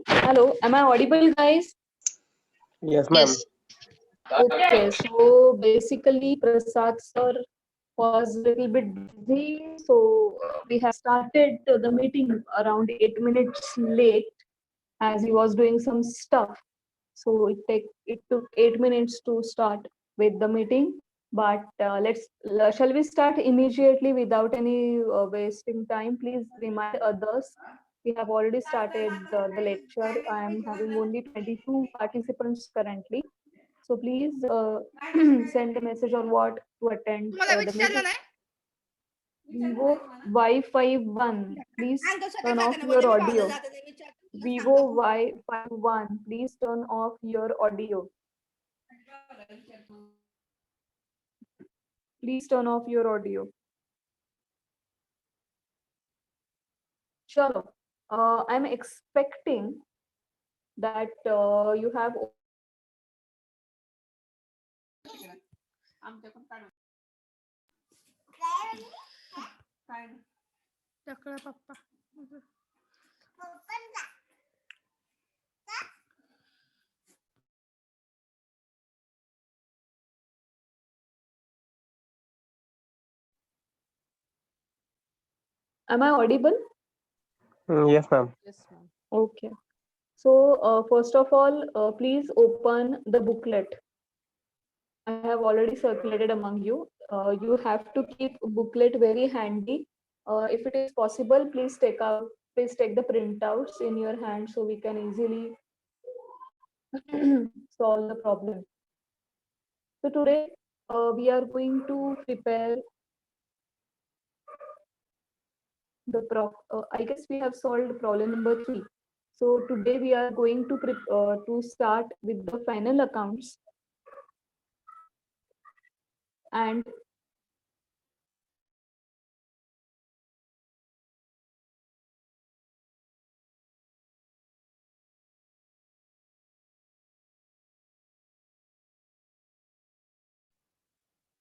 Hello, am I audible, guys? Yes, ma'am. Okay, so basically, Prasad sir was a little bit busy, so we have started the meeting around 8 minutes late as he was doing some stuff. So it took 8 minutes to start with the meeting. But shall we start immediately without any wasting time? Please remind others. We have already started the lecture. I am having only 22 participants currently. So please send a message on what to attend the meeting. Vivo Y51, please turn off your audio. Vivo Y51, please turn off your audio. Please turn off your audio. Chalo, I'm expecting that you have. Am I audible? Yes, ma'am. Yes, ma'am. Okay. So first of all, please open the booklet. I have already circulated among you. You have to keep booklet very handy. If it is possible, please take the printouts in your hand so we can easily solve the problem. So today we are going to prepare I guess we have solved problem number 3. So today we are going to start with the final accounts and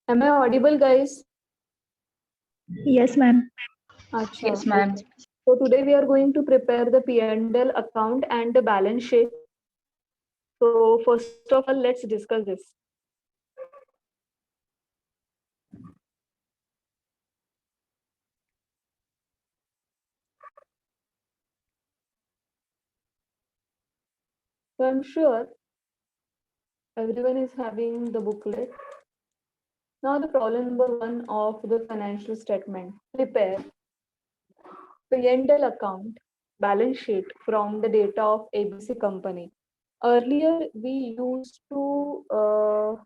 am I audible, guys? Yes, ma'am. Acha, Yes, ma'am. okay. So today we are going to prepare the P&L account and the balance sheet. So first of all, let's discuss this. So I'm sure everyone is having the booklet. Now the problem number 1 of the financial statement. Prepare P&L account balance sheet from the data of ABC company. Earlier, we used to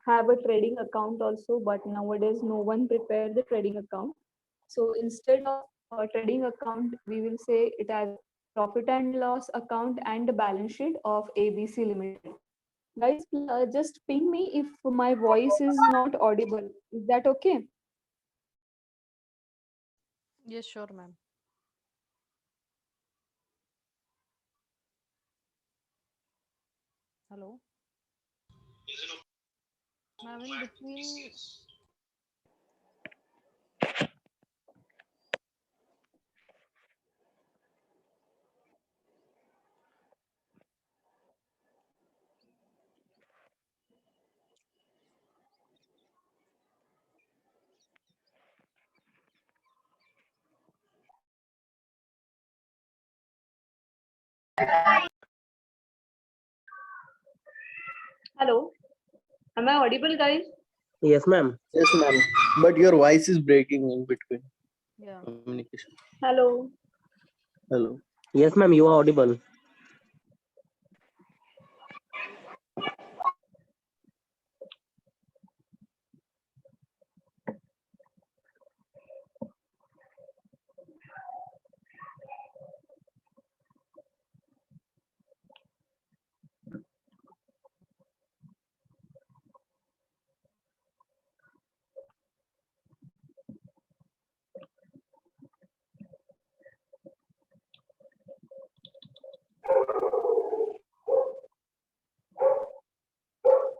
have a trading account also, but nowadays no one prepared the trading account. So instead of trading account, we will say it as profit and loss account and the balance sheet of ABC Limited. Guys, just ping me if my voice is not audible. Is that okay? Yes, sure, ma'am. Hello. Ma'am, in between. Hello. Am I audible, guys? Yes, ma'am. Yes, ma'am. But your voice is breaking in between Yeah. communication. Hello. Hello. Yes, ma'am. You are audible.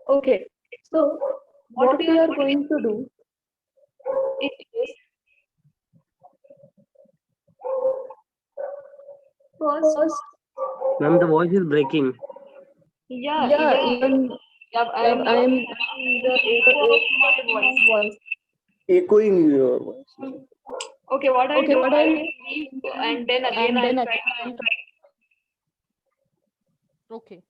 Okay. So what we are going to do is first Ma'am, the voice is breaking. Yeah, even I am the echo of my voice. Echoing your voice. Okay, what I'll do, I'll leave and then again I'll try. Okay.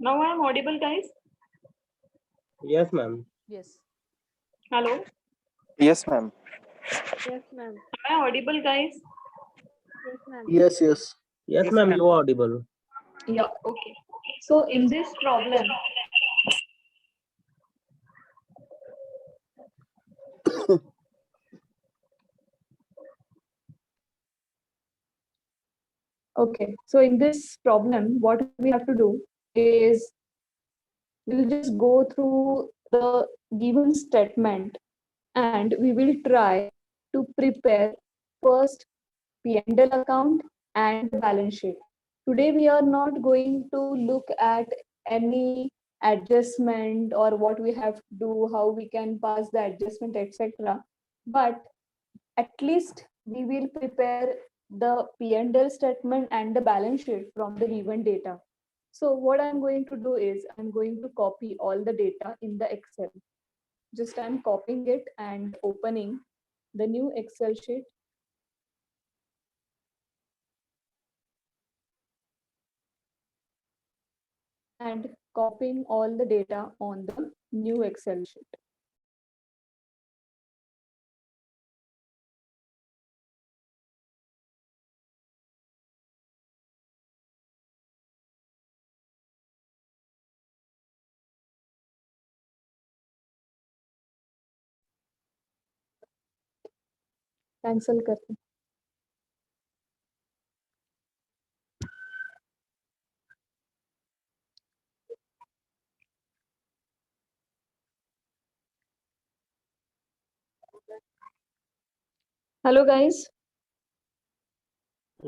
Now I'm audible, guys. Yes, ma'am. Yes. Hello. Yes, ma'am. Yes, ma'am. Am I audible, guys? Yes, ma'am. Yes, yes. Yes, ma'am, you are audible. Yeah, okay. So in this problem, okay, so in this problem, what we have to do is we'll just go through the given statement and we will try to prepare first P&L account and balance sheet. Today we are not going to look at any adjustment or what we have to do, how we can pass the adjustment, etc. But at least we will prepare the P&L statement and the balance sheet from the given data. So what I'm going to do is I'm going to copy all the data in the Excel. Just I'm copying it and opening the new Excel sheet. And copying all the data on the new Excel sheet. Cancel करते हैं. Hello guys,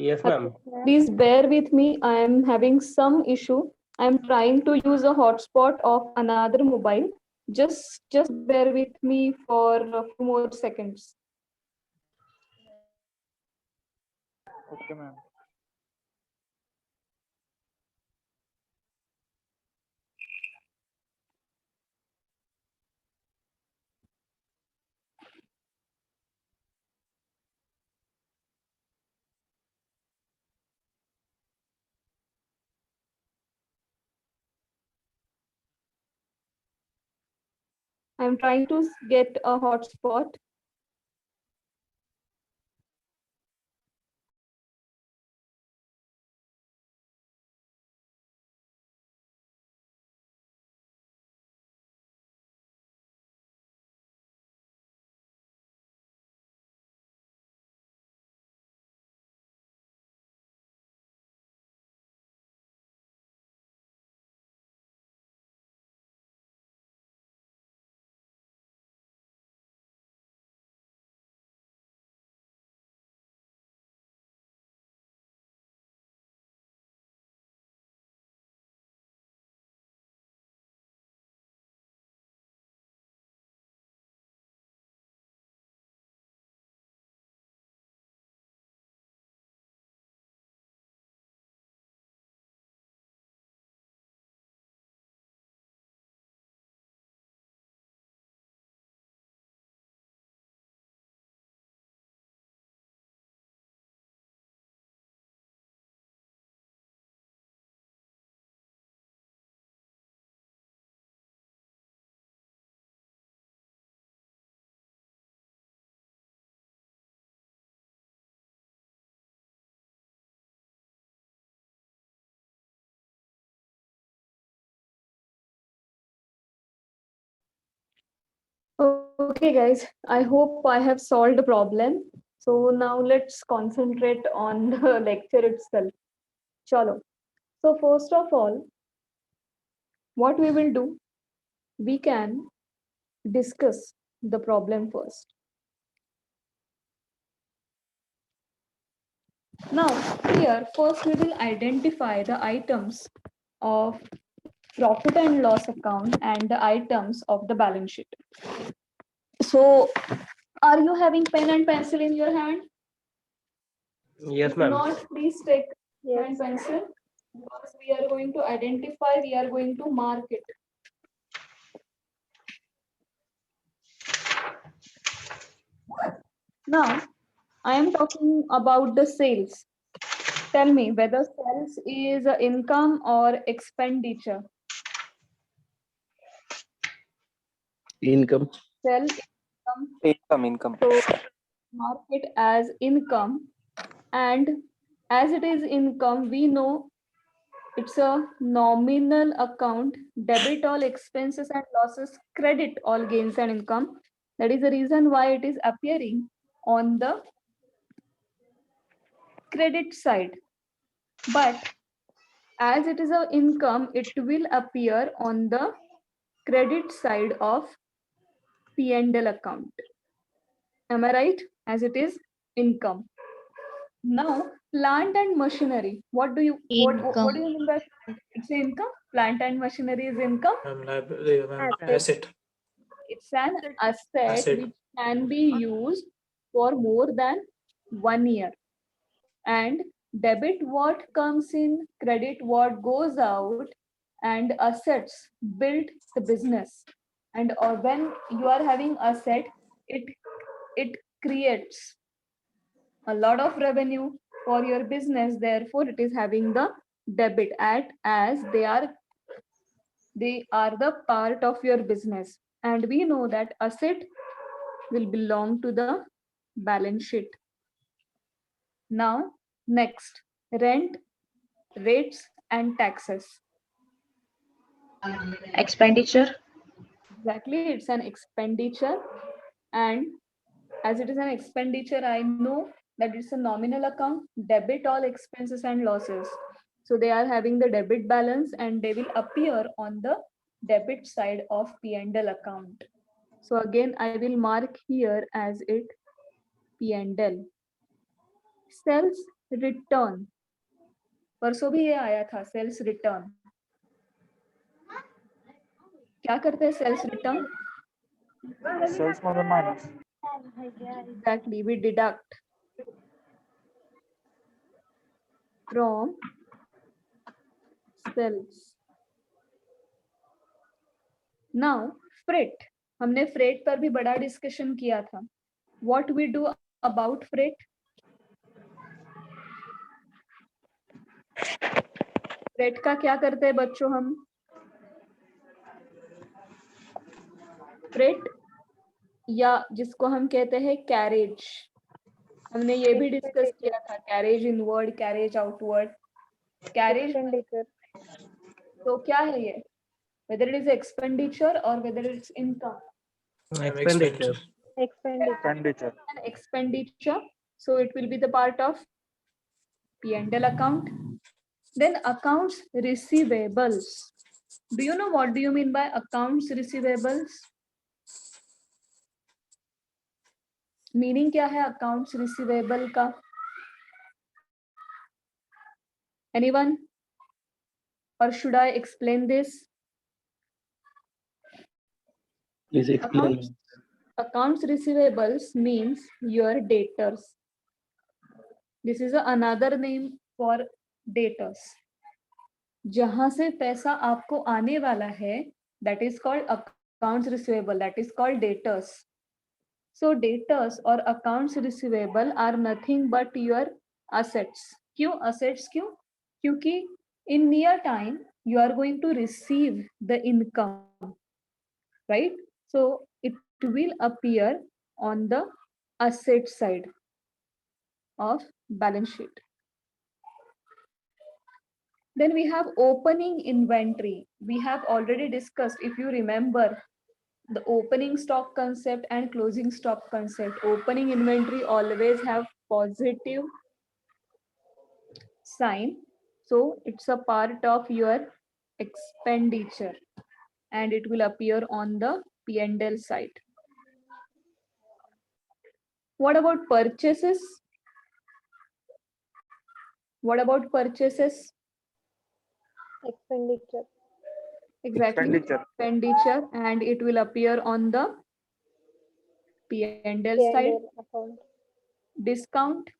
Yes, ma'am. please bear with me. I am having some issue. I am trying to use a hotspot of another mobile. Just bear with me for a few more seconds. Okay, ma'am. I am trying to get a hotspot. Okay guys, I hope I have solved the problem. So now let's concentrate on the lecture itself. Chalo. So first of all, what we will do, we can discuss the problem first. Now, here, first we will identify the items of profit and loss account and the items of the balance sheet. So, are you having pen and pencil in your hand? Yes, If ma'am. not, please take pen and Yes. pencil. Because we are going to identify, we are going to mark it. Now, I am talking about the sales. Tell me whether sales is a income or expenditure. Income. Sell income. Income. So mark it as income, and as it is income, we know it's a nominal account, debit all expenses and losses, credit all gains and income. That is the reason why it is appearing on the credit side. But as it is an income, it will appear on the credit side of P&L account. Am I right? As it is income. Now, plant and machinery. What do you what do you mean by plant? It's income? Plant and machinery is income? Asset. It's an asset Asset. which can be used for more than 1 year. And debit what comes in, credit what goes out, and assets build the business. And or when you are having asset, it creates a lot of revenue for your business. Therefore, it is having the debit as they are the part of your business. And we know that asset will belong to the balance sheet. Now, next, rent, rates, and taxes. Expenditure. Exactly, it's an expenditure. And as it is an expenditure, I know that it's a nominal account, debit all expenses and losses. So they are having the debit balance and they will appear on the debit side of P&L account. So again, I will mark here as it P&L. Sales return. परसों भी ये आया था sales return. क्या करते हैं sales return? Sales मध्ये minus. Exactly, we deduct from sales. Now, freight. हमने freight पर भी बड़ा डिस्कशन किया था. What we do about freight? Freight का क्या करते हैं बच्चों हम? Freight या जिसको हम कहते हैं कैरेज, हमने ये भी डिस्कस किया था. Carriage inward, carriage outward. Carriage तो क्या है ये? Whether it is expenditure or whether it's income. Expenditure. Expenditure. An expenditure, so it will be the part of P&L account. Then accounts receivables. Do you know what do you mean by accounts receivables? Meaning क्या है accounts receivable का? Anyone? Or should I explain this? Please explain. Accounts receivables means your debtors. This is another name for debtors. जहां से पैसा आपको आने वाला है, that is called accounts receivable, that is called debtors. So debtors or accounts receivable are nothing but your assets. क्यों assets? क्यों? क्योंकि in near time you are going to receive the income, right? So it will appear on the asset side of balance sheet. Then we have opening inventory. We have already discussed, if you remember, the opening stock concept and closing stock concept. Opening inventory always have positive sign. So it's a part of your expenditure and it will appear on the P&L side. What about purchases? What about purchases? Expenditure. Exactly. Expenditure. Expenditure, and it will appear on the P&L side. P&L account. Discount.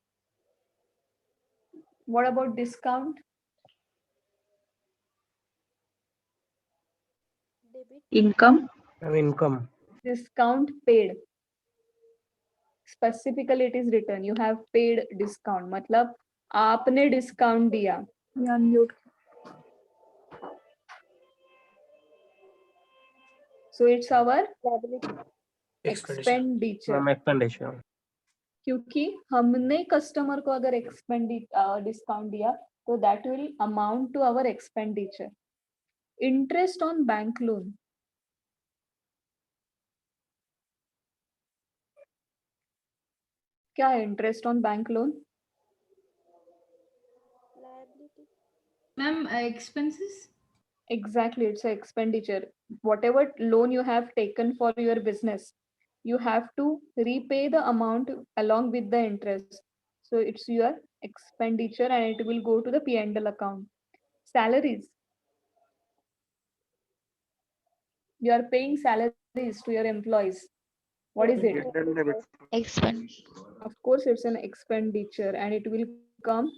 What about discount? Debit. Income. Income. Discount paid. Specifically it is written you have paid discount. मतलब आपने discount दिया. Yeah, unmute. So it's our Liability. Expenditure. expenditure. Expenditure. क्योंकि हमने customer को अगर discount दिया तो that will amount to our expenditure. Interest on bank loan. क्या है interest on bank loan? Liability. Ma'am, expenses? Exactly, it's an expenditure. Whatever loan you have taken for your business, you have to repay the amount along with the interest. So it's your expenditure and it will go to the P&L account. Salaries. You are paying salaries to your employees. What is it? P&L debit. Of course, it's an expenditure and it will come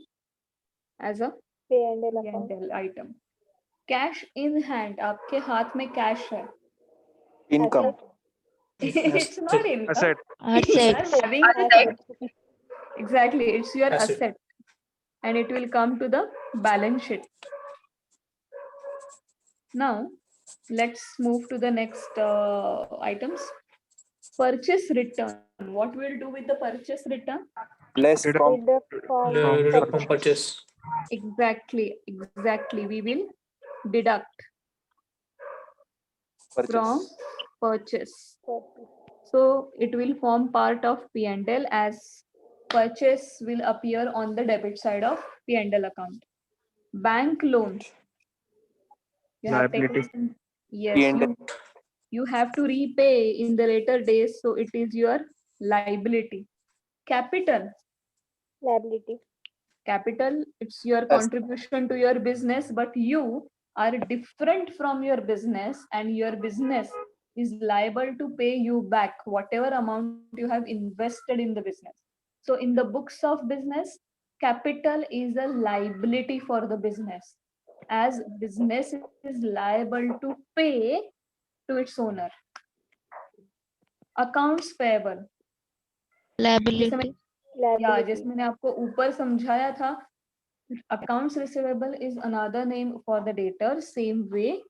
as a P&L account. P&L item. Cash in hand. आपके हाथ में cash है. Income. It's not income. Asset. It's having Asset. exactly. It's your Asset. asset, and it will come to the balance sheet. Now, let's move to the next items. Purchase return. What we'll do with the purchase return? Less from Deduct from Deduct from purchase. Exactly. We will deduct from purchase. purchase. purchase. So it will form part of P&L as purchase will appear on the debit side of P&L account. Bank loan. You have Liability. taken, yes, P&L. you have to repay in the later days, so it is your liability. Capital. Liability. Capital, it's your Yes. contribution to your business, but you are different from your business and your business is liable to pay you back whatever amount you have invested in the business. So in the books of business, capital is a liability for the business, as business is liable to pay to its owner. Accounts payable. जैसे मैं Liability. जैसे मैंने आपको ऊपर समझाया था, accounts receivable is another name for the debtor. Same way,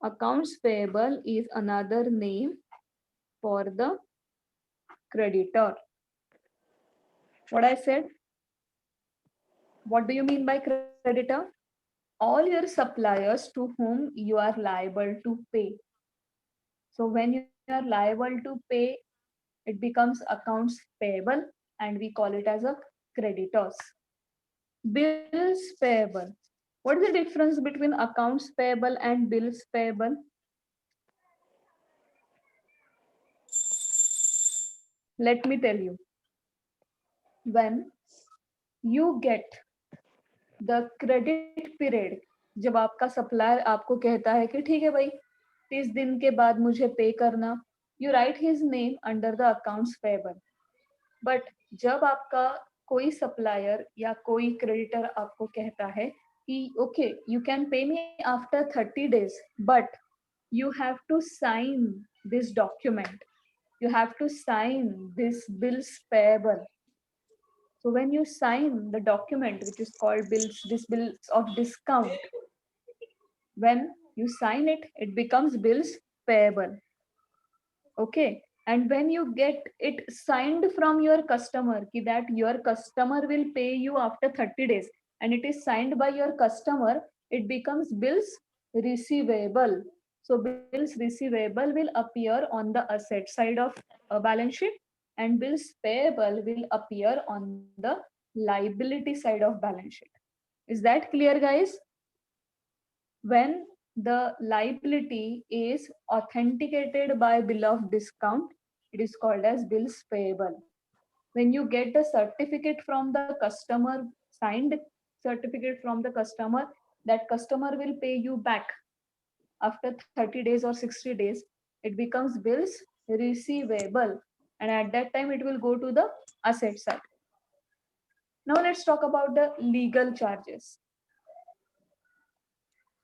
accounts payable is another name for the creditor. What I said? What do you mean by creditor? All your suppliers to whom you are liable to pay. So when you are liable to pay, it becomes accounts payable and we call it as a creditors. Bills payable. What is the difference between accounts payable and bills payable? Let me tell you. When you get the credit period, जब आपका supplier आपको कहता है कि ठीक है भाई 30 दिन के बाद मुझे पे करना, you write his name under the accounts payable. But जब आपका कोई सप्लायर या कोई क्रेडिटर आपको कहता है कि okay, you can pay me after 30 days, but you have to sign this document. You have to sign this bills payable. So when you sign the document, which is called bills of discount, when you sign it, it becomes bills payable. Okay. And when you get it signed from your customer, that your customer will pay you after 30 days, and it is signed by your customer, it becomes bills receivable. So bills receivable will appear on the asset side of a balance sheet, and bills payable will appear on the liability side of balance sheet. Is that clear, guys? When the liability is authenticated by bill of discount, it is called as bills payable. When you get the certificate from the customer, signed certificate from the customer, that customer will pay you back after 30 days or 60 days. It becomes bills receivable, and at that time it will go to the asset side. Now let's talk about the legal charges.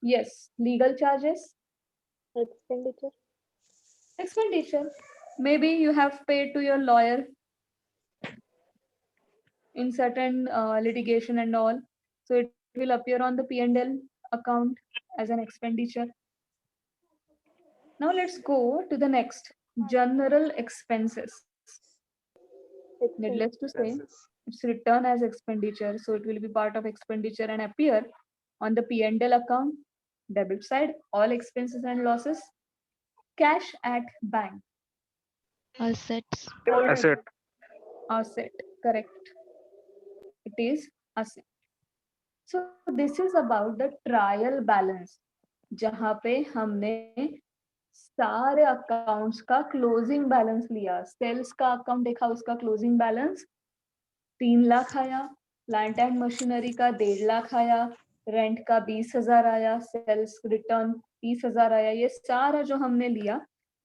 Yes, legal charges. Expenditure. Expenditure. Maybe you have paid to your lawyer in certain litigation and all. So it will appear on the P&L account as an expenditure. Now let's go to the next, general expenses. Needless to say, it's written as expenditure. So it will be part of expenditure and appear on the P&L account, debit side, all expenses and losses. Cash at bank. Assets. Asset. Asset, correct. It is asset. So this is about the trial balance, जहाँ पे हमने सारे accounts का closing balance लिया. Sales का account देखा, उसका closing balance 3 lakh आया, प्लांट एंड मशीनरी का 1.5 लाख आया, रेंट का 20,000 आया, सेल्स रिटर्न 30,000 आया. ये सारा जो हमने लिया,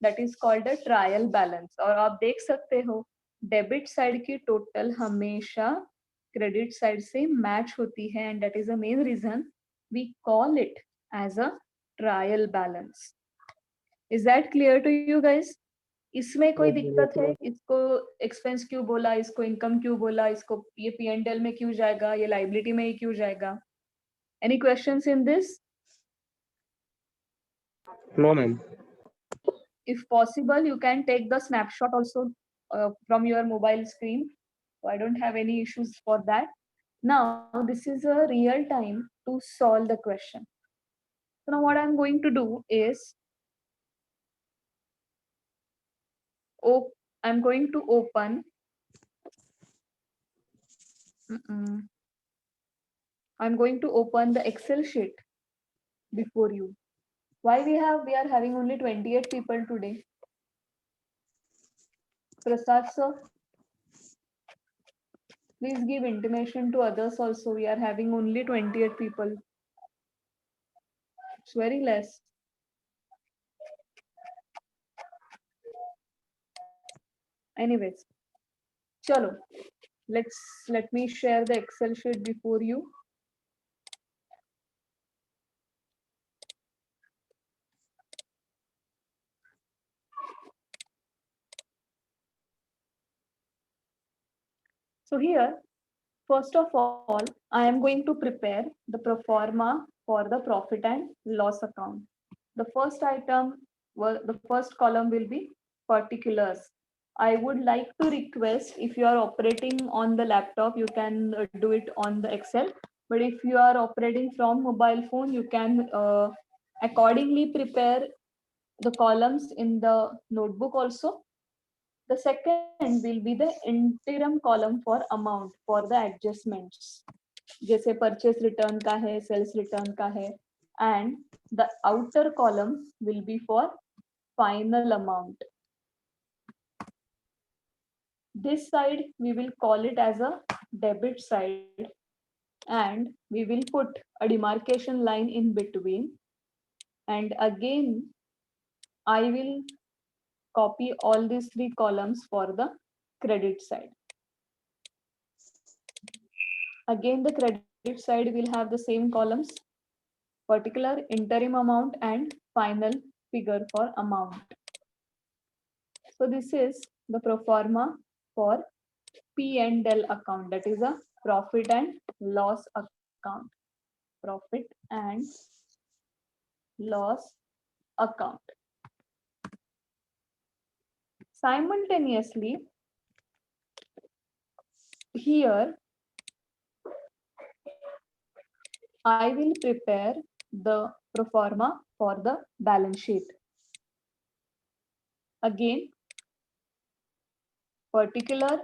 that is called a trial balance. और आप देख सकते हो डेबिट साइड की टोटल हमेशा क्रेडिट साइड से मैच होती है, and that is the main reason we call it as a trial balance. Is that clear to you guys? इसमें कोई दिक्कत है? इसको एक्सपेंस क्यों बोला, इसको इनकम क्यों बोला, इसको ये P&L में क्यों जाएगा, ये लाइबिलिटी में ही क्यों जाएगा? Any questions in this? No, ma'am. If possible, you can take the snapshot also from your mobile screen. So I don't have any issues for that. Now, this is a real time to solve the question. So now what I'm going to do is, I'm going to open I'm going to open the Excel sheet before you. Why we are having only 28 people today? Prasad sir, please give intimation to others also. We are having only 28 people. It's very less. Anyways, chalo. Let me share the Excel sheet before you. So here, first of all, I am going to prepare the pro forma for the profit and loss account. The first item, the first column will be particulars. I would like to request, if you are operating on the laptop, you can do it on the Excel. But if you are operating from mobile phone, you can accordingly prepare the columns in the notebook also. The second will be the interim column for amount, for the adjustments. जैसे purchase return का है, sales return का है, and the outer column will be for final amount. This side we will call it as a debit side, and we will put a demarcation line in between, and again I will copy all these 3 columns for the credit side. Again, the credit side will have the same columns, particular, interim amount, and final figure for amount. So this is the pro forma for P&L account, that is a profit and loss account. Profit and loss account. Simultaneously, here I will prepare the pro forma for the balance sheet. Again, particular,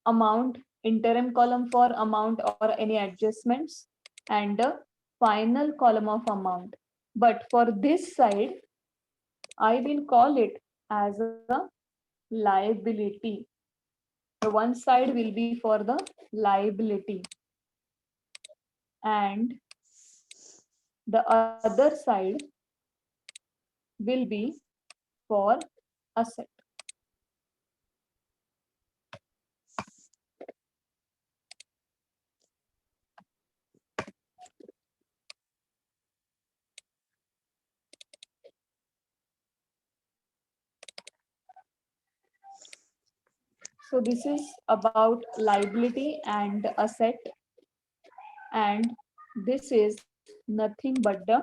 amount interim column for amount or any adjustments, and the final column of amount. But for this side, I will call it as a liability. The one side will be for the liability, and the other side will be for asset. So this is about liability and asset, and this is nothing but the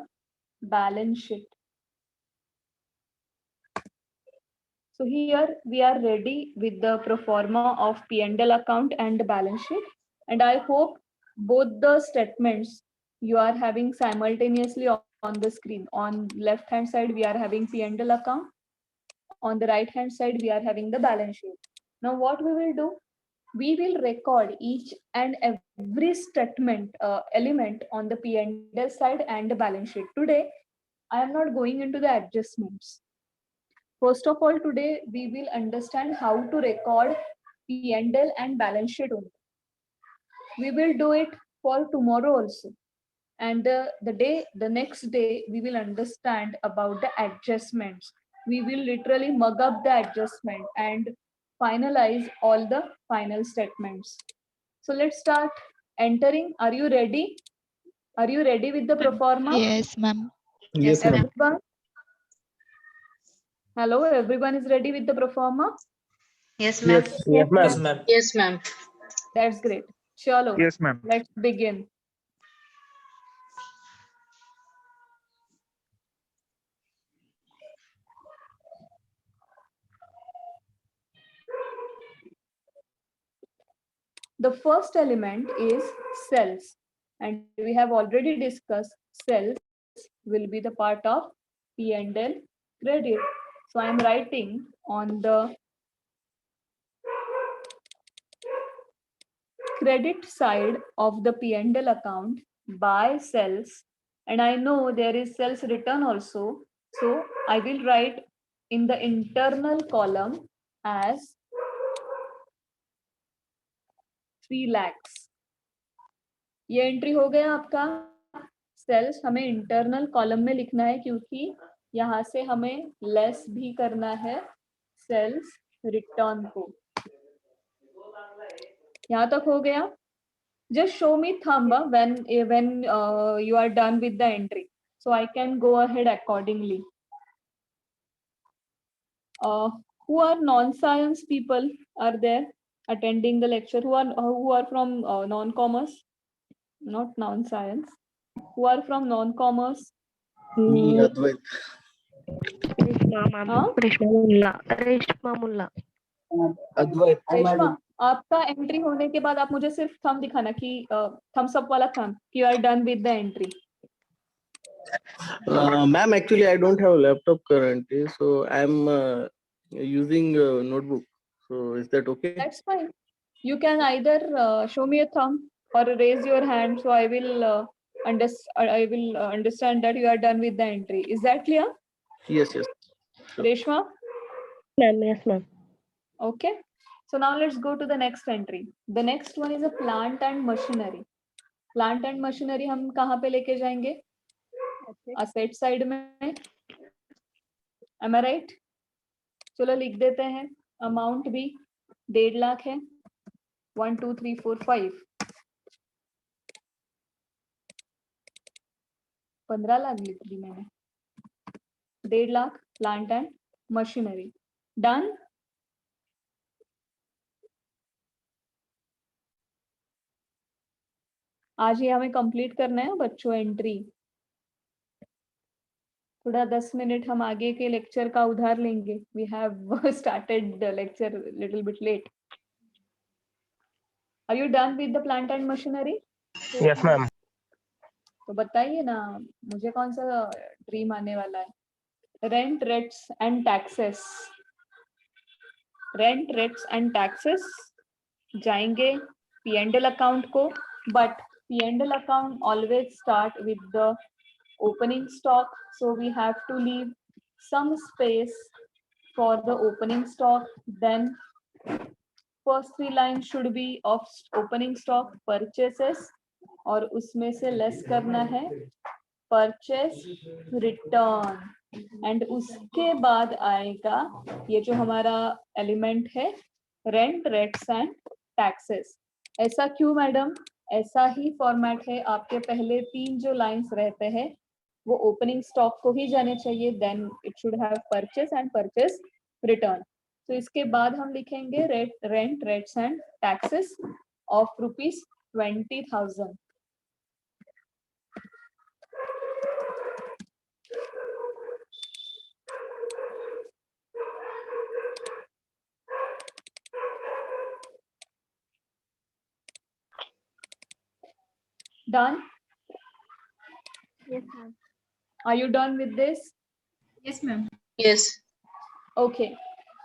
balance sheet. So here we are ready with the pro forma of P&L account and the balance sheet. And I hope both the statements you are having simultaneously on the screen. On left hand side, we are having P&L account. On the right hand side, we are having the balance sheet. Now what we will do? We will record each and every statement element on the P&L side and the balance sheet. Today, I am not going into the adjustments. First of all, today we will understand how to record P&L and balance sheet only. We will do it for tomorrow also. And the next day, we will understand about the adjustments. We will literally mug up the adjustment and finalize all the final statements. So let's start entering. Are you ready? Are you ready with the pro forma? Yes, ma'am. Yes, ma'am. Everyone? Hello, everyone is ready with the pro forma? Yes, ma'am. Yes, Yes, ma'am. ma'am. Yes, ma'am. That's great. Chalo, Yes, ma'am. let's begin. The first element is sales, and we have already discussed sales will be the part of P&L credit. So I am writing on the credit side of the P&L account by sales, and I know there is sales return also. So I will write in the internal column as 3 lakhs. ये entry हो गया आपका. Sales हमें internal column में लिखना है क्योंकि यहाँ से हमें लेस भी करना है सेल्स रिटर्न को. यहाँ तक हो गया. Just show me thumb when you are done with the entry, so I can go ahead accordingly. Who are non-science people are there attending the lecture? Who are from non-commerce? Not non-science. Who are from non-commerce? Me, Advait. हाँ? रेशमा मुल्ला. Advait. Reshma, आपका entry होने के बाद आप मुझे सिर्फ thumb दिखाना कि थम्स अप वाला थंब कि you are done with the entry. Ma'am, actually, I don't have a laptop currently, so I'm using a notebook. So is that okay? That's fine. You can either show me a thumb or raise your hand, so I will understand that you are done with the entry. Is that clear? Yes, yes. Sure. Reshma? Ma'am, yes, ma'am. Okay. So now let's go to the next entry. The next one is a plant and machinery. Plant and machinery हम कहाँ पे लेके जाएंगे? Asset side में. Am I right? चलो लिख देते हैं. Amount भी 1.5 लाख है. 1 2 3 4 5. 15 लाख लिख दी मैंने. 1.5 lakh plant and machinery. Done. आज ही हमें कंप्लीट करना है बच्चों एंट्री. थोड़ा 10 मिनट हम आगे के लेक्चर का उधार लेंगे. We have started the lecture little bit late. Are you done with the plant and machinery? Yes, ma'am. तो बताइए ना मुझे कौन सा ड्रीम आने वाला है. Rent rates and taxes. Rent rates and taxes जाएंगे P&L account को, but P&L account always start with the opening stock, so we have to leave some space for the opening stock. Then first three lines should be of opening stock purchases, और उसमें से less करना है purchase return, and उसके बाद आएगा ये जो हमारा एलिमेंट है रेंट, रेट्स एंड टैक्सेस. ऐसा क्यों मैडम? ऐसा ही फॉर्मेट है. आपके पहले तीन जो लाइंस रहते हैं वो ओपनिंग स्टॉक को ही जाने चाहिए, then it should have purchase and purchase return. तो इसके बाद हम लिखेंगे rent, rates and taxes of ₹20,000. Done? Yes, ma'am. Are you done with this? Yes, ma'am. Yes. Okay.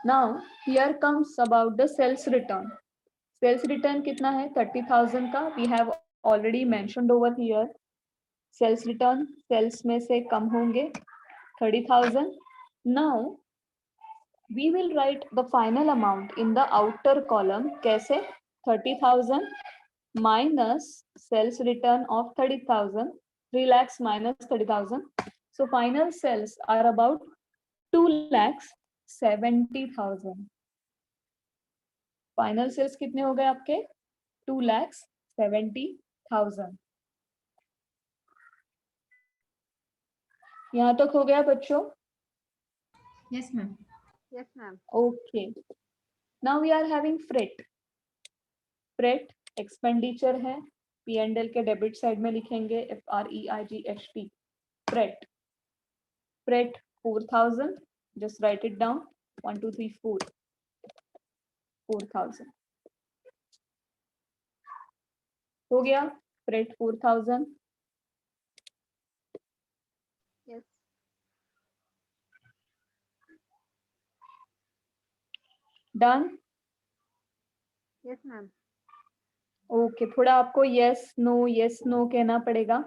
Now here comes about the sales return. Sales return कितना है? 30,000 का. We have already mentioned over here. Sales return sales में से कम होंगे 30,000. Now we will write the final amount in the outer column. कैसे? 30,000 minus sales return of 30,000, 3 lakhs minus 30,000. So final sales are about 2,70,000. Final sales कितने हो गए आपके? 2,70,000. यहाँ तक हो गया बच्चों? Yes, ma'am. Yes, ma'am. Okay. Now we are having freight. Freight expenditure है, P&L के डेबिट साइड में लिखेंगे FREIGHT. Freight. Freight 4,000. Just write it down. 1, 2, 3, 4. 4,000. हो गया? Freight 4,000. Yes. Done? Yes, ma'am. Okay, थोड़ा आपको यस नो कहना पड़ेगा.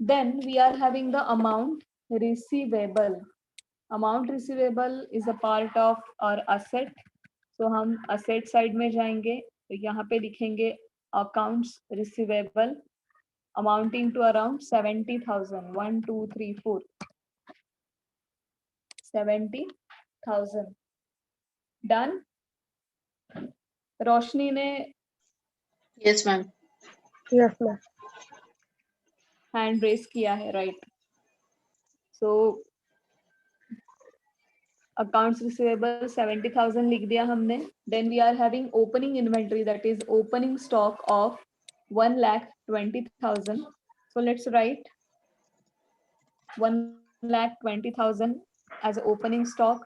Then we are having the amount receivable. Amount receivable is a part of our asset. So हम asset side में जाएंगे, तो यहाँ पे लिखेंगे accounts receivable amounting to around 70,000. 1, 2, 3, 4. 70,000. Done? Roshni ने Yes, ma'am. Yes, ma'am. Hand raise किया है, राइट? सो अकाउंट्स रिसीवेबल 70,000 लिख दिया हमने. Then we are having opening inventory, that is opening stock of 1,20,000. So let's write 1,20,000 as opening stock.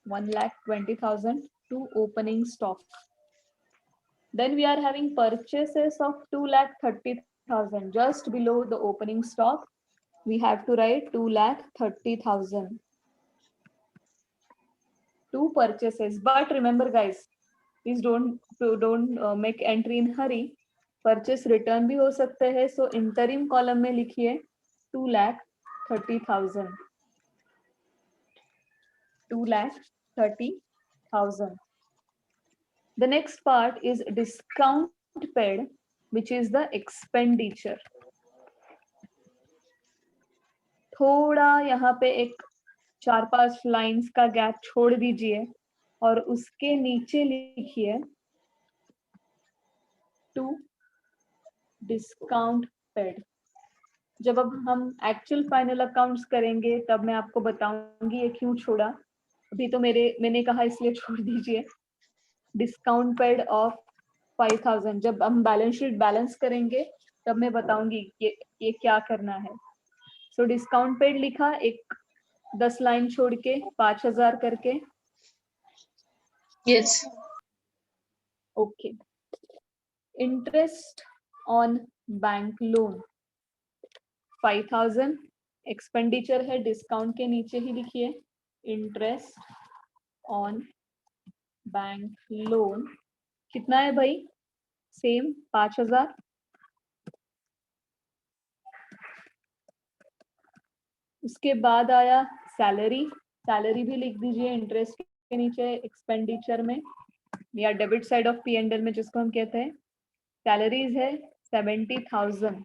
1,20,000 to opening stock. Then we are having purchases of 2,30,000. Just below the opening stock, we have to write 2,30,000. Two purchases. But remember, guys, please don't make entry in hurry. Purchase return भी हो सकते हैं. So interim column में लिखिए 2,30,000. 2,30,000. The next part is discount paid, which is the expenditure. थोड़ा यहाँ पे एक 4-5 लाइंस का गैप छोड़ दीजिए और उसके नीचे लिखिए टू डिस्काउंट पेड. जब अब हम एक्चुअल फाइनल अकाउंट्स करेंगे तब मैं आपको बताऊंगी ये क्यों छोड़ा. अभी तो मैंने कहा इसलिए छोड़ दीजिए. Discount paid of 5,000. जब हम बैलेंस शीट बैलेंस करेंगे तब मैं बताऊंगी ये क्या करना है. सो डिस्काउंट पेड लिखा, एक 10 लाइन छोड़ के 5,000 करके. Yes. Okay. Interest on bank loan 5,000 expenditure है, डिस्काउंट के नीचे ही लिखिए इंटरेस्ट ऑन बैंक लोन कितना है भाई? सेम 5,000। उसके बाद आया सैलरी, सैलरी भी लिख दीजिए इंटरेस्ट के नीचे एक्सपेंडिचर में या डेबिट साइड ऑफ P&L में जिसको हम कहते हैं। सैलरीज है 70,000।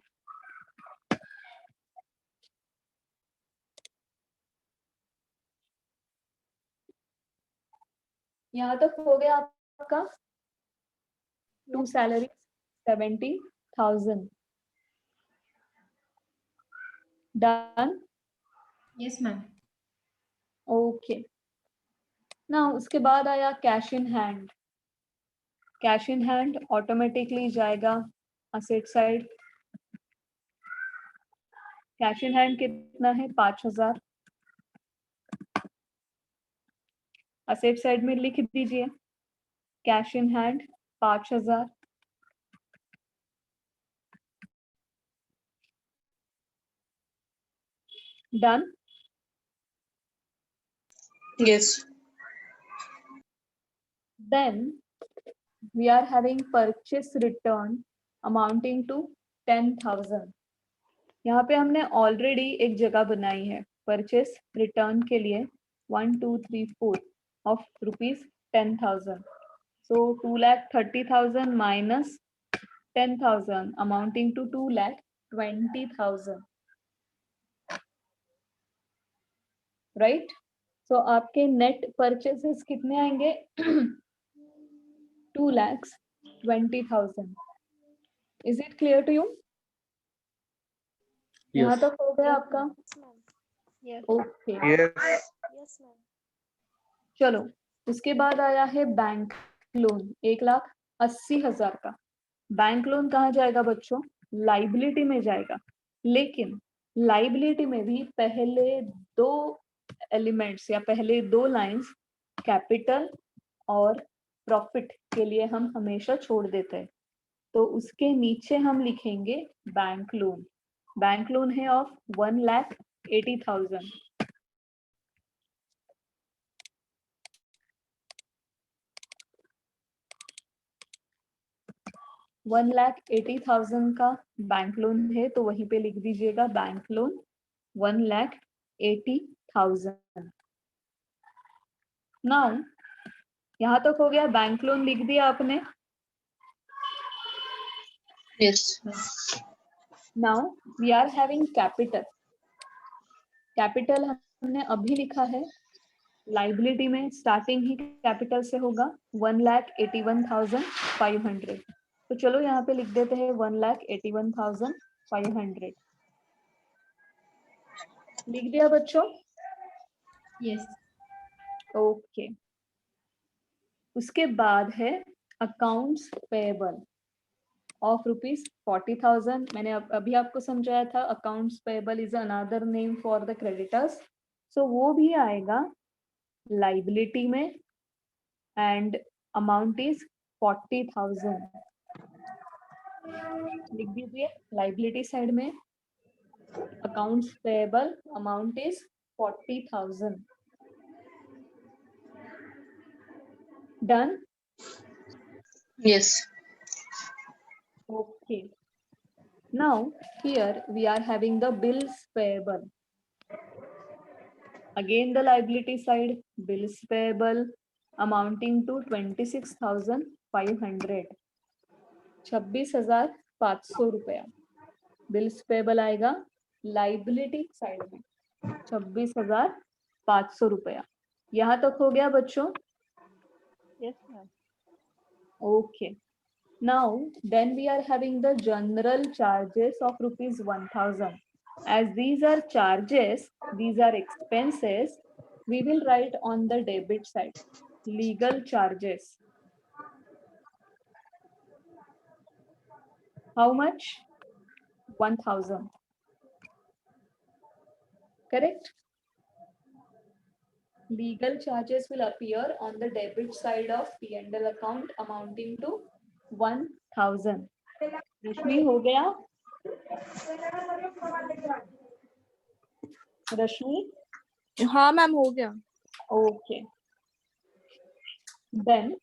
यहाँ तक हो गया आपका। To salary 70,000 done. Yes, ma'am. Okay ना, उसके बाद आया cash in hand. Cash in hand automatically जाएगा asset side. Cash in hand कितना है? 5,000। असेट साइड में लिख दीजिए cash in hand 5,000। Done. Yes. Then we are having purchase return amounting to 10,000। यहाँ पे हमने ऑलरेडी एक जगह बनाई है परचेस रिटर्न के लिए 1 2 3 4 of ₹10,000। So 2,30,000 minus 10,000 amounting to 2,20,000, right. So आपके नेट परचेसेस कितने आएंगे? 2,20,000। Is it clear to you? यहाँ Yes. तक हो गया आपका? Yes. Okay Yes. Yes, ma'am. चलो, उसके बाद आया है बैंक लोन 1,80,000 का। बैंक लोन कहाँ जाएगा बच्चों? लाइबिलिटी में जाएगा। लेकिन लाइबिलिटी में भी पहले दो एलिमेंट्स या पहले दो लाइंस कैपिटल और प्रॉफिट के लिए हम हमेशा छोड़ देते हैं। तो उसके नीचे हम लिखेंगे बैंक लोन। बैंक लोन है ऑफ 1,80,000। $1,80,000 का बैंक लोन है तो वहीं पे लिख दीजिएगा बैंक लोन 1,80,000। नाउ यहाँ तक हो गया, बैंक लोन लिख दिया आपने। Yes. Now we are having capital. Capital हमने अभी लिखा है, लाइबिलिटी में स्टार्टिंग ही कैपिटल से होगा 1,81,500। तो चलो यहाँ पे लिख देते हैं 1,81,500। लिख दिया बच्चों? Yes. ओके उसके बाद है अकाउंट्स पेएबल ऑफ ₹40,000। मैंने अभी आपको समझाया था accounts payable is another name for the creditors. So वो भी आएगा लाइबिलिटी में एंड अमाउंट इज 40,000। लिख दीजिए लाइबिलिटी साइड में accounts payable amount is 40,000। Done. Yes. Okay. Now here we are having the bills payable. Again the liability side, bills payable amounting to 26,500, 26,500 रुपया bills payable आएगा liability side में 26,500 रुपया। यहाँ तक हो गया बच्चों? Yes, ma'am. Okay. Now then we are having the general charges of ₹1,000. As these are charges, these are expenses, we will write on the debit side legal charges. How much? 1,000. Correct? Legal charges will appear on the debit side of P&L account amounting to 1,000. रश्मि हो गया? रश्मि? हाँ ma'am, हो गया। Okay Then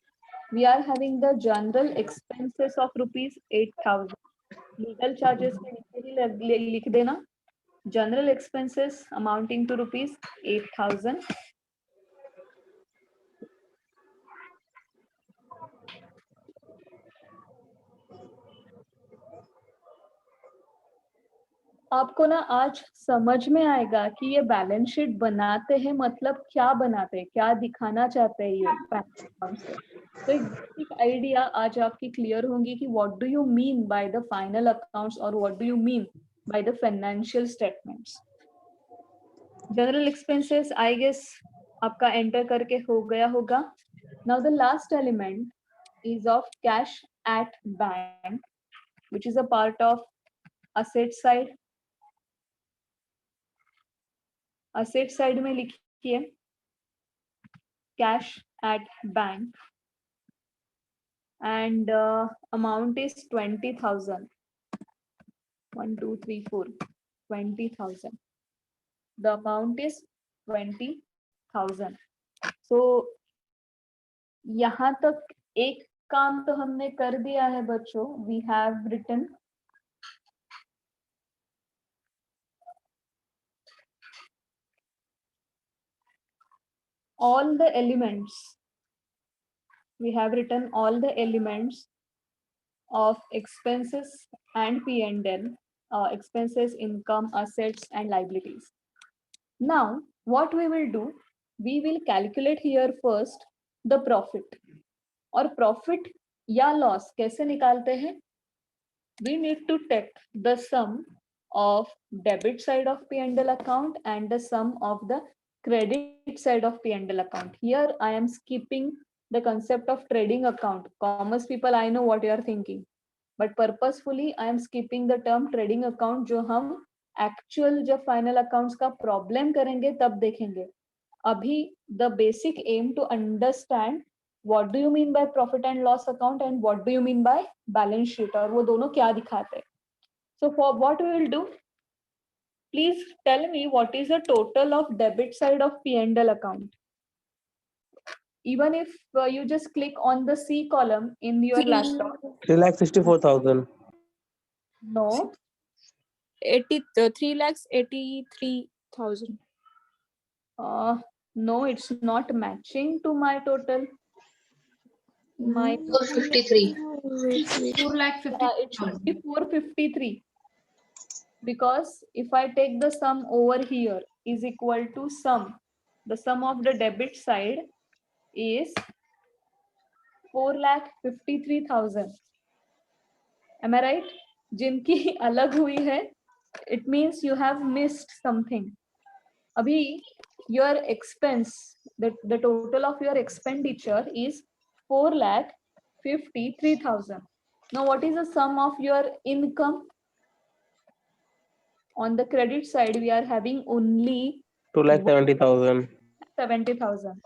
we are having the general expenses of rupees 8,000. Legal charges के नीचे ही लिख देना. General expenses amounting to rupees 8,000. आपको ना आज समझ में आएगा कि ये बैलेंस शीट बनाते हैं मतलब क्या बनाते हैं, क्या दिखाना चाहते हैं ये अकाउंट से. तो एक बेसिक आइडिया आज आपकी क्लियर होंगी कि what do you mean by the final accounts और what do you mean by the financial statements. General expenses I guess आपका एंटर करके हो गया होगा. Now the last element is of cash at bank, which is a part of asset side. Asset side में लिखिए cash at bank and amount is 20,000. 1, 2, 3, 4, 20,000. The amount is 20,000. So यहाँ तक एक काम तो हमने कर दिया है बच्चों. We have written all the elements. We have written all the elements of expenses and P&L, expenses, income, assets, and liabilities. Now, what we will do, we will calculate here first the profit. और profit या loss कैसे निकालते हैं? We need to take the sum of debit side of P&L account and the sum of the credit side of P&L account. Here I am skipping the concept of trading account. Commerce people, I know what you are thinking, but purposefully I am skipping the term trading account जो हम actual जब final accounts का problem करेंगे तब देखेंगे. अभी the basic aim to understand what do you mean by profit and loss account and what do you mean by balance sheet और वो दोनों क्या दिखाते हैं. So for what we will do, please tell me what is the total of debit side of P&L account. Even if you just click on the C column in your laptop. 3,64,000. No. 3,83,000. No, it's not matching to my total. My 453. 4,50,000. it should be 453. Because if I take the sum over here is equal to sum. The sum of the debit side is 4,53,000. Am I right? जिनकी अलग हुई है, it means you have missed something. अभी your expense, the total of your expenditure is 4,53,000. Now what is the sum of your income? On the credit side we are having only 2,70,000. 70,000.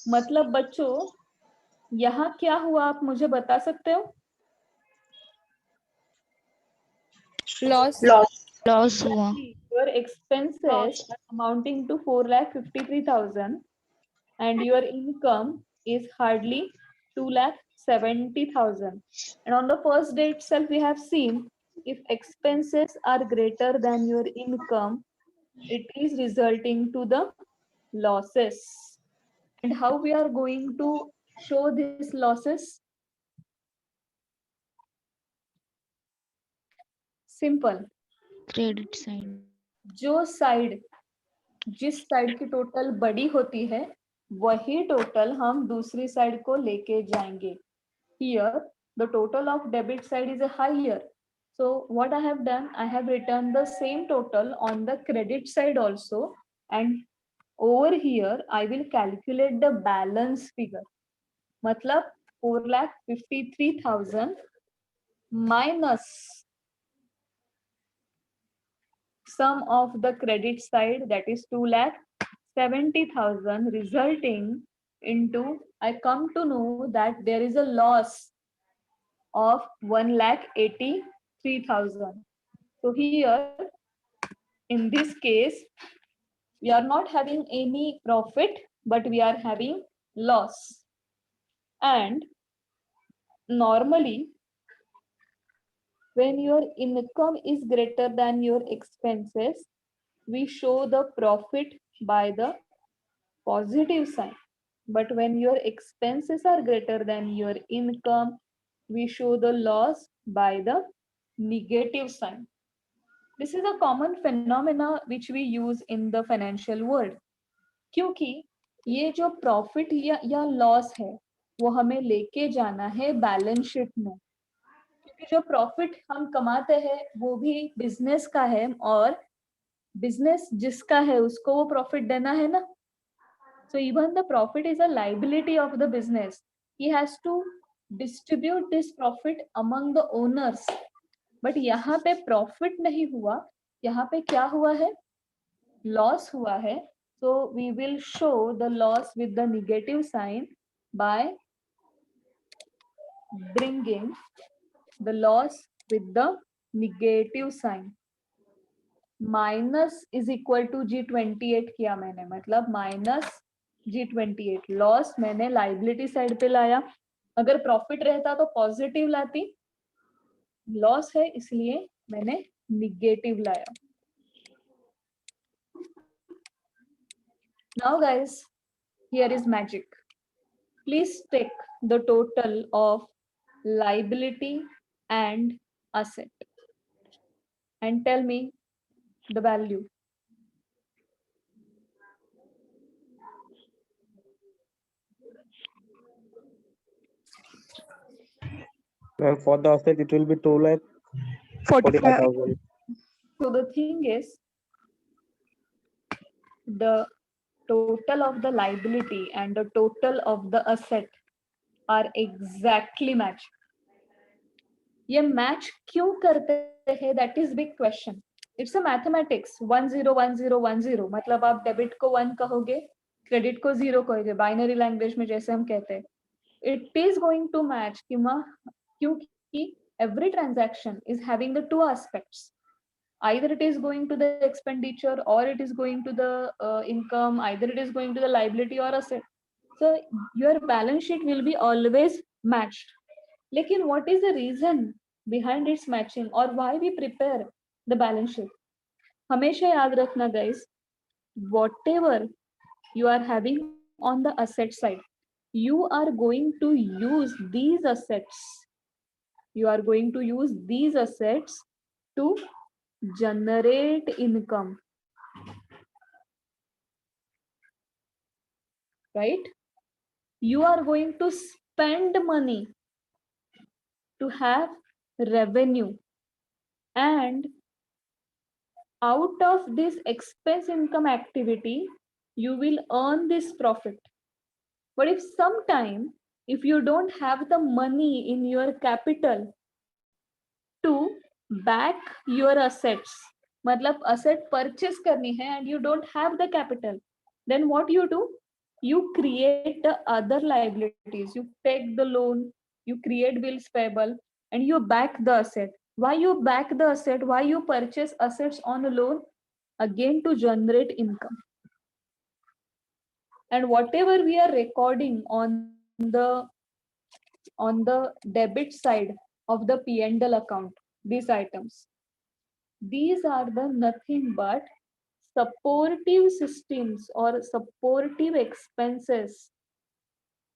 मतलब बच्चों यहाँ क्या हुआ आप मुझे बता सकते हो? Loss. Loss हुआ. Your expenses are amounting to 4,53,000 and your income is hardly 2,70,000. And on the first day itself we have seen if expenses are greater than your income, it is resulting to the losses. And how we are going to show these losses? Simple. Credit side. जो side जिस side की total बड़ी होती है वही total हम दूसरी side को लेके जाएंगे. Here the total of debit side is higher. So what I have done, I have written the same total on the credit side also, and over here I will calculate the balance figure. मतलब 4,53,000 minus sum of the credit side, that is 2,70,000, resulting into, I come to know that there is a loss of 1,83,000. So here in this case we are not having any profit but we are having loss. And normally, when your income is greater than your expenses, we show the profit by the positive sign. But when your expenses are greater than your income, we show the loss by the negative sign. This is a common phenomena which we use in the financial world. क्योंकि ये जो profit या loss है वो हमें लेके जाना है बैलेंस शीट में, क्योंकि जो प्रॉफिट हम कमाते हैं वो भी बिजनेस का है और बिजनेस जिसका है उसको वो प्रॉफिट देना है ना. So even the profit is a liability of the business. He has to distribute this profit among the owners. But यहाँ पे प्रॉफिट नहीं हुआ, यहाँ पे क्या हुआ है, लॉस हुआ है. So we will show the loss with the negative sign by bringing the loss with the negative sign. Minus is equal to G28 किया मैंने, मतलब माइनस G28. लॉस मैंने लाइबिलिटी साइड पे लाया. अगर प्रॉफिट रहता तो पॉजिटिव लाती, लॉस है इसलिए मैंने निगेटिव लाया. Now guys, here is magic. Please take the total of liability and asset and tell me the value. And for the asset, it will be 2,45,000. So the thing is, the total of the liability and the total of the asset are exactly matched. ये match क्यों करते हैं, that is big question. It's a mathematics. 1 0 1 0 1 0, मतलब आप debit को 1 कहोगे, credit को 0 कहोगे, बाइनरी लैंग्वेज में जैसे हम कहते हैं. It is going to match क्योंकि every transaction is having the two aspects. Either it is going to the expenditure or it is going to the income, either it is going to the liability or asset. So your balance sheet will be always matched. लेकिन what is the reason behind its matching or why we prepare the balance sheet? हमेशा याद रखना guys, whatever you are having on the asset side, you are going to use these assets. You are going to use these assets to generate income. Right? You are going to spend money to have revenue, and out of this expense income activity you will earn this profit. But if sometime if you don't have the money in your capital to back your assets, मतलब asset purchase करनी है and you don't have the capital, then what you do? You create the other liabilities. You take the loan, you create bills payable, and you back the asset. Why you back the asset? Why you purchase assets on a loan? Again, to generate income. And whatever we are recording on the debit side of the P&L account, these items, these are the nothing but supportive systems or supportive expenses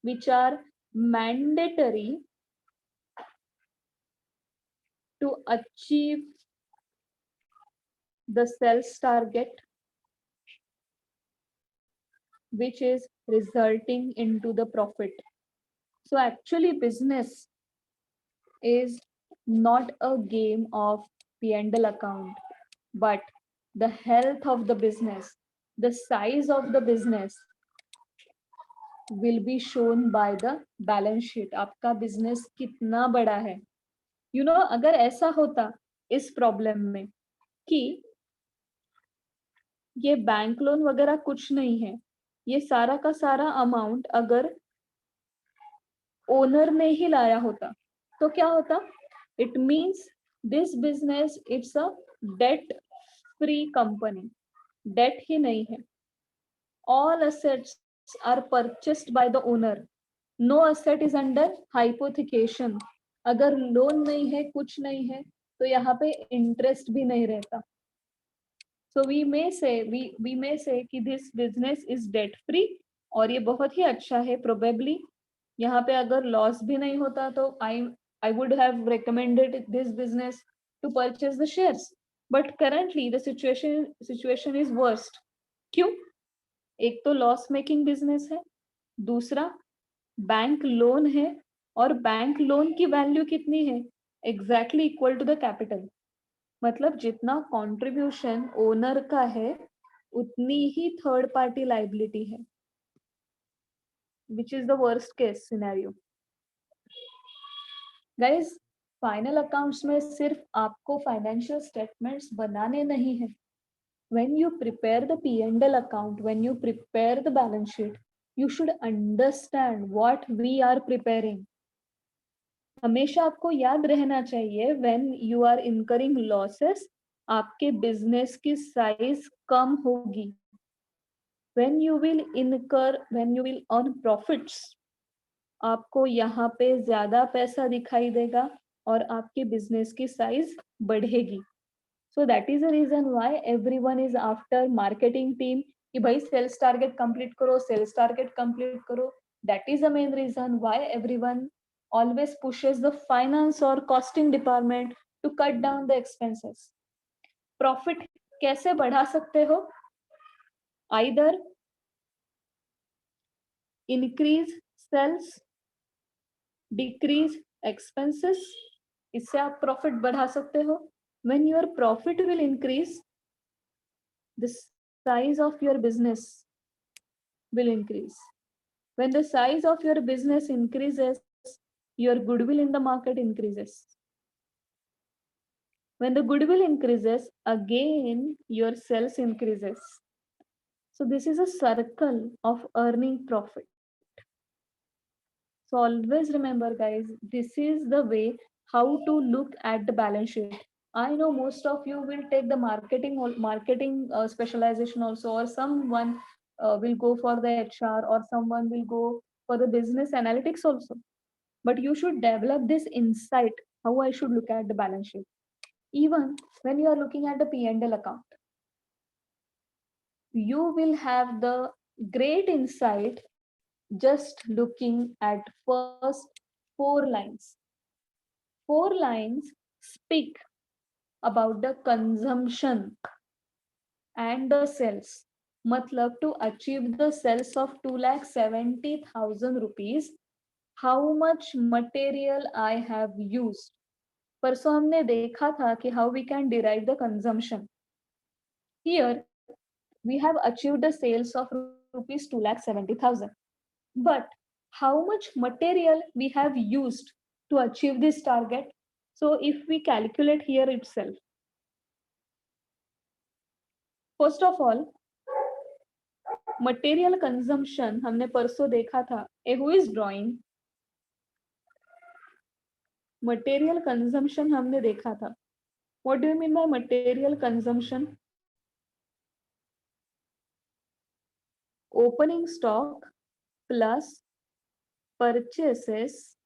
which are mandatory to achieve the sales target, which is resulting into the profit. So actually business is not a game of P&L account, but the health of the business, the size of the business will be shown by the balance sheet. आपका business कितना बड़ा है. You know, अगर ऐसा होता इस problem में कि ये बैंक लोन वगैरह कुछ नहीं है, ये सारा का सारा अमाउंट अगर ओनर ने ही लाया होता तो क्या होता? It means this business, it's a debt free company. Debt ही नहीं है. All assets are purchased by the owner. No asset is under hypothecation. अगर लोन नहीं है, कुछ नहीं है, तो यहाँ पे इंटरेस्ट भी नहीं रहता. So we may say कि this business is debt free और ये बहुत ही अच्छा है. Probably यहाँ पे अगर लॉस भी नहीं होता तो I would have recommended this business to purchase the shares. But currently the situation is worst. क्यों? एक तो लॉस मेकिंग बिजनेस है, दूसरा बैंक लोन है, और बैंक लोन की वैल्यू कितनी है? Exactly equal to the capital. मतलब जितना कंट्रीब्यूशन ओनर का है उतनी ही थर्ड पार्टी लाइबिलिटी है, which is the worst case scenario. Guys, final accounts में सिर्फ आपको फाइनेंशियल स्टेटमेंट्स बनाने नहीं है. When you prepare the P&L account, when you prepare the balance sheet, you should understand what we are preparing. हमेशा आपको याद रहना चाहिए when you are incurring losses, आपके बिजनेस की साइज कम होगी. When you will earn profits, आपको यहाँ पे ज्यादा पैसा दिखाई देगा और आपके बिजनेस की साइज बढ़ेगी. So that is the reason why everyone is after marketing team कि भाई सेल्स टारगेट कंप्लीट करो, सेल्स टारगेट कंप्लीट करो. That is the main reason why everyone always pushes the finance or costing department to cut down the expenses. Profit कैसे बढ़ा सकते हो? Either increase sales, decrease expenses. इससे आप profit बढ़ा सकते हो. When your profit will increase, the size of your business will increase. When the size of your business increases, your goodwill in the market increases. When the goodwill increases, again your sales increases. So this is a circle of earning profit. So always remember, guys, this is the way how to look at the balance sheet. I know most of you will take the marketing specialization also, or someone will go for the HR, or someone will go for the business analytics also. But you should develop this insight how I should look at the balance sheet. Even when you are looking at the P&L account, you will have the great insight just looking at first 4 lines. 4 lines speak about the consumption and the sales. Matlab, to achieve the sales of 2,70,000 rupees, how much material I have used. परसों हमने देखा था कि how we can derive the consumption. Here we have achieved the sales of rupees 2,70,000. But how much material we have used to achieve this target? So if we calculate here itself, first of all, material consumption हमने परसों देखा था. Who is drawing? Material consumption हमने देखा था. What do you mean by material consumption? Opening stock plus purchases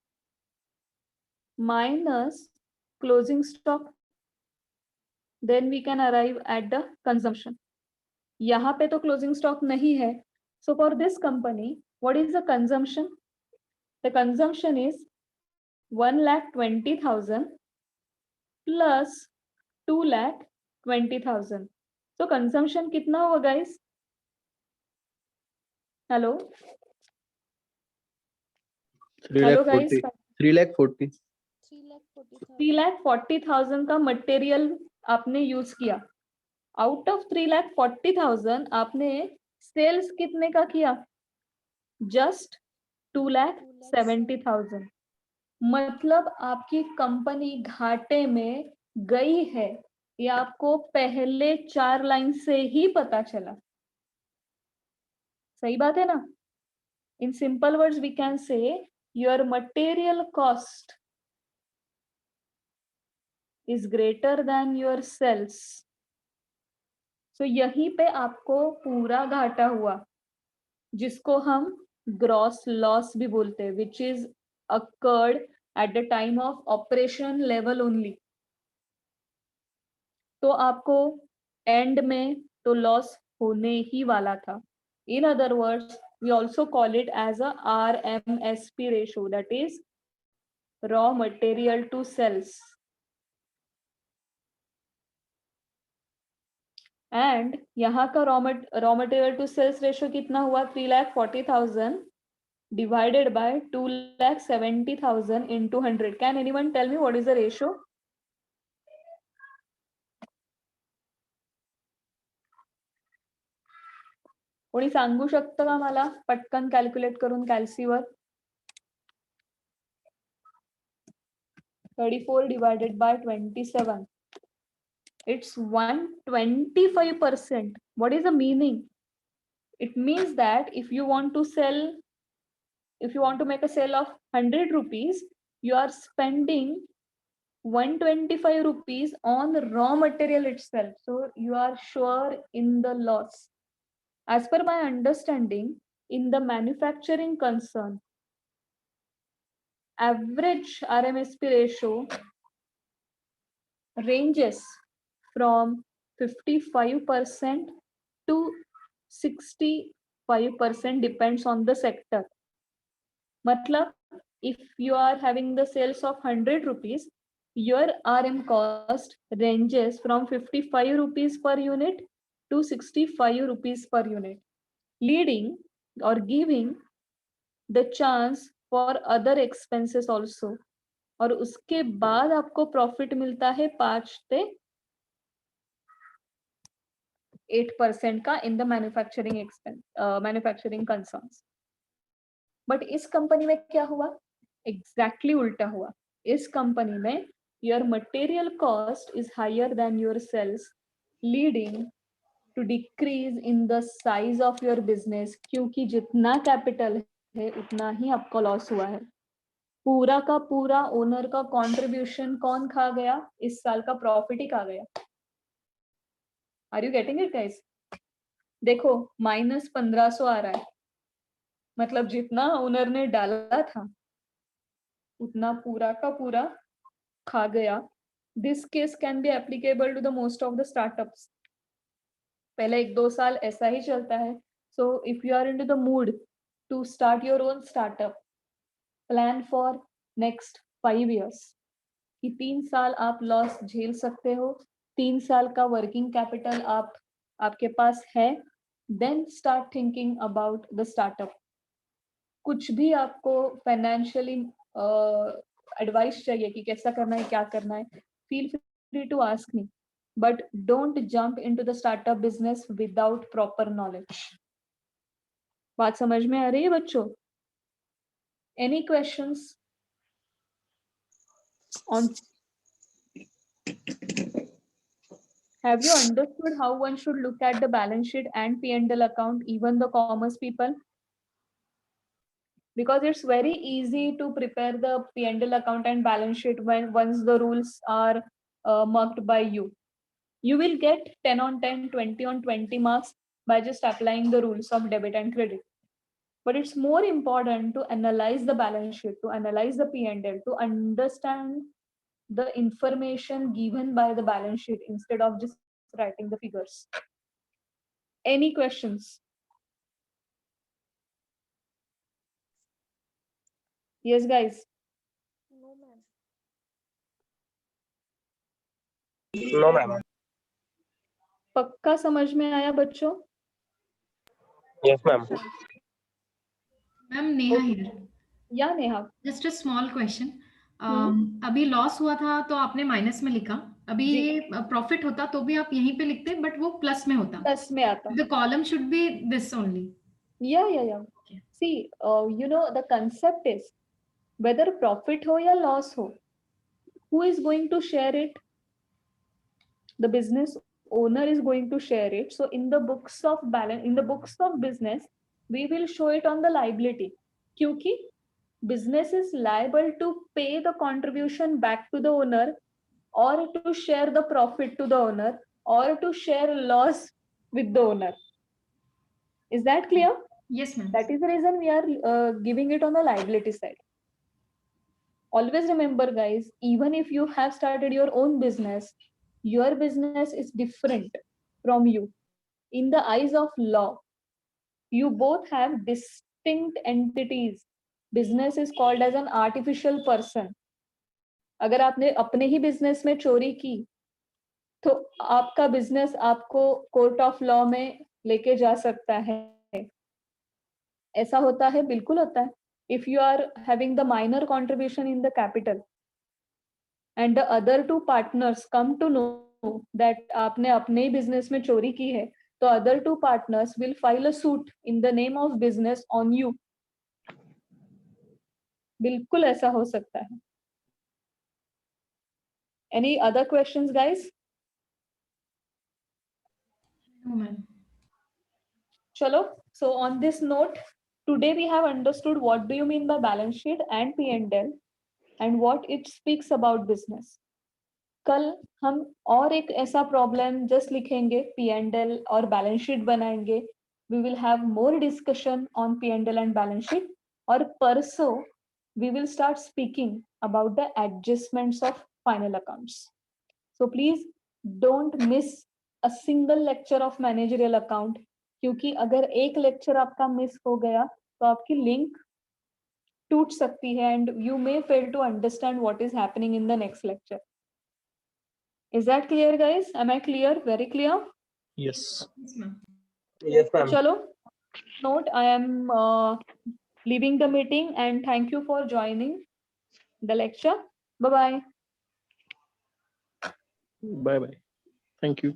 minus closing stock, then we can arrive at the consumption. यहाँ पे तो क्लोजिंग स्टॉक नहीं है. So for this company, what is the consumption? The consumption is 1,20,000 plus 2,20,000. तो consumption कितना होगा guys? Hello 3,40,000. 3,40,000 का material आपने यूज किया. आउट ऑफ 3,40,000 आपने सेल्स कितने का किया? जस्ट 2,70,000. मतलब आपकी कंपनी घाटे में गई है, ये आपको पहले 4 लाइन से ही पता चला. सही बात है ना? In simple words we can say your material cost is greater than your sales. So यहीं पे आपको पूरा घाटा हुआ, जिसको हम ग्रॉस लॉस भी बोलते हैं, which is occurred at the time of operation level only. तो आपको एंड में तो लॉस होने ही वाला था। In other words, we also call it as a RMSP ratio, that is raw material to sales. And यहाँ का raw material to sales ratio कितना हुआ? 3,40,000 divided by 2,70,000 into 100. Can anyone tell me what is the ratio? कोणी सांगू शकतं का मला पटकन कॅल्क्युलेट करून कॅल्सीवर? 34 divided by 27. It's 125%. What is the meaning? It means that if you want to make a sale of 100 rupees, you are spending 125 rupees on the raw material itself. So you are sure in the loss. As per my understanding, in the manufacturing concern, average RMSP ratio ranges from 55% to 65%, depends on the sector. Matlab, if you are having the sales of 100 rupees, your RM cost ranges from 55 rupees per unit to 65 rupees per unit, leading or giving the chance for other expenses also. और उसके बाद आपको profit मिलता है 5 से 8% का in the manufacturing expense, manufacturing concerns. But इस company में क्या हुआ? एग्जैक्टली उल्टा हुआ। इस कंपनी में your material cost is higher than your sales, leading to decrease in the size of your business, क्योंकि जितना कैपिटल है उतना ही आपको लॉस हुआ है। पूरा का पूरा ओनर का कंट्रीब्यूशन कौन खा गया? इस साल का प्रॉफिट ही खा गया। Are you getting it guys? देखो -1500 आ रहा है, मतलब जितना ओनर ने डाला था उतना पूरा का पूरा खा गया। This case can be applicable to the most of the startups. पहले 1-2 साल ऐसा ही चलता है। So if you are into the mood to start your own startup, plan for next 5 years कि 3 साल आप लॉस झेल सकते हो, 3 साल का वर्किंग कैपिटल आपके पास है, then start thinking about the startup. कुछ भी आपको फाइनेंशियली एडवाइस चाहिए कि कैसा करना है, क्या करना है, feel free to ask me, but don't jump into the startup business without proper knowledge. बात समझ में आ रही है बच्चों? Any questions on? Have you understood how one should look at the balance sheet and P&L account, even the commerce people? Because it's very easy to prepare the P&L account and balance sheet when once the rules are marked by you. You will get 10 on 10, 20 on 20 marks by just applying the rules of debit and credit. But it's more important to analyze the balance sheet, to analyze the P&L, to understand the information given by the balance sheet instead of just writing the figures. Any questions? Yes, guys. No, ma'am. No, ma'am. पक्का समझ में आया बच्चों? Yes, ma'am. Ma'am Neha here. या Neha? Just a small question. अभी loss हुआ था तो आपने माइनस में लिखा, अभी जी। ये प्रॉफिट होता तो भी आप यहीं पे लिखते, बट वो प्लस में होता। प्लस में आता। The column should be this only. Yeah. See, the concept is whether profit ho ya loss ho, who is going to share it? The business owner is going to share it. So in the books of balance, in the books of business, we will show it on the liability. Kyunki business is liable to pay the contribution back to the owner, or to share the profit to the owner, or to share loss with the owner. Is that clear? Yes, ma'am. That is the reason we are giving it on the liability side. Always remember, guys, even if you have started your own business, your business is different from you. In the eyes of law, you both have distinct entities. Business is called as an artificial person. अगर आपने अपने ही business में चोरी की तो आपका business आपको court of law में लेके जा सकता है. ऐसा होता है, बिल्कुल होता है. If you are having the minor contribution in the capital and the other two partners come to know that आपने अपने ही बिजनेस में चोरी की है, तो other two partners will file a suit in the name of business on you. बिल्कुल ऐसा हो सकता है. Any other questions, guys? No, ma'am. Chalo. So on this note, today we have understood what do you mean by balance sheet and P&L and what it speaks about business. कल हम और एक ऐसा प्रॉब्लम जस्ट लिखेंगे, P&L और balance sheet बनाएंगे. We will have more discussion on P&L and balance sheet. और परसों we will start speaking about the adjustments of final accounts. So please don't miss a single lecture of managerial account, क्योंकि अगर एक lecture आपका miss हो गया तो आपकी लिंक टूट सकती है and you may fail to understand what is happening in the next lecture. Is that clear, guys? Am I clear? Very clear? Yes. Yes, ma'am. Yes, ma'am. Chalo. Note, I am leaving the meeting and thank you for joining the lecture. Bye-bye. Bye bye. Thank you.